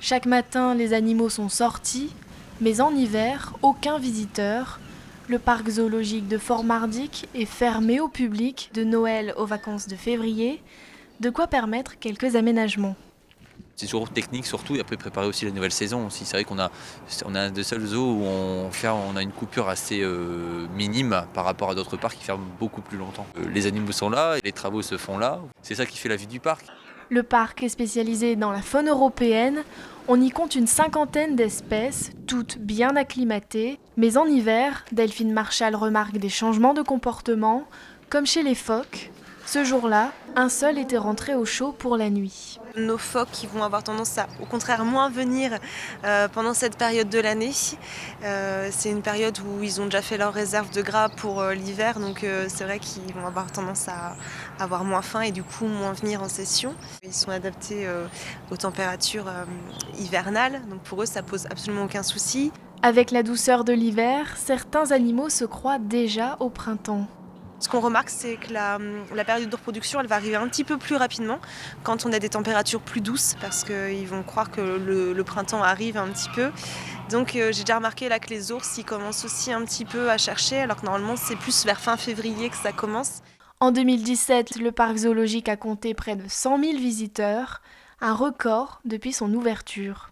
Chaque matin, les animaux sont sortis, mais en hiver, aucun visiteur. Le parc zoologique de Fort-Mardic est fermé au public de Noël aux vacances de février, de quoi permettre quelques aménagements. C'est toujours technique surtout et après préparer aussi la nouvelle saison aussi. C'est vrai qu'on a un des seuls zoos où on a une coupure assez minime par rapport à d'autres parcs qui ferment beaucoup plus longtemps. Les animaux sont là, et les travaux se font là. C'est ça qui fait la vie du parc. Le parc est spécialisé dans la faune européenne. On y compte une cinquantaine d'espèces, toutes bien acclimatées. Mais en hiver, Delphine Marchal remarque des changements de comportement, comme chez les phoques. Ce jour-là, un seul était rentré au chaud pour la nuit. Nos phoques qui vont avoir tendance à, au contraire, moins venir pendant cette période de l'année. C'est une période où ils ont déjà fait leur réserve de gras pour l'hiver, donc c'est vrai qu'ils vont avoir tendance à avoir moins faim et du coup moins venir en session. Ils sont adaptés aux températures hivernales, donc pour eux ça pose absolument aucun souci. Avec la douceur de l'hiver, certains animaux se croient déjà au printemps. Ce qu'on remarque, c'est que la période de reproduction, elle va arriver un petit peu plus rapidement quand on a des températures plus douces, parce qu'ils vont croire que le printemps arrive un petit peu. Donc j'ai déjà remarqué là que les ours, ils commencent aussi un petit peu à chercher, alors que normalement c'est plus vers fin février que ça commence. En 2017, le parc zoologique a compté près de 100 000 visiteurs, un record depuis son ouverture.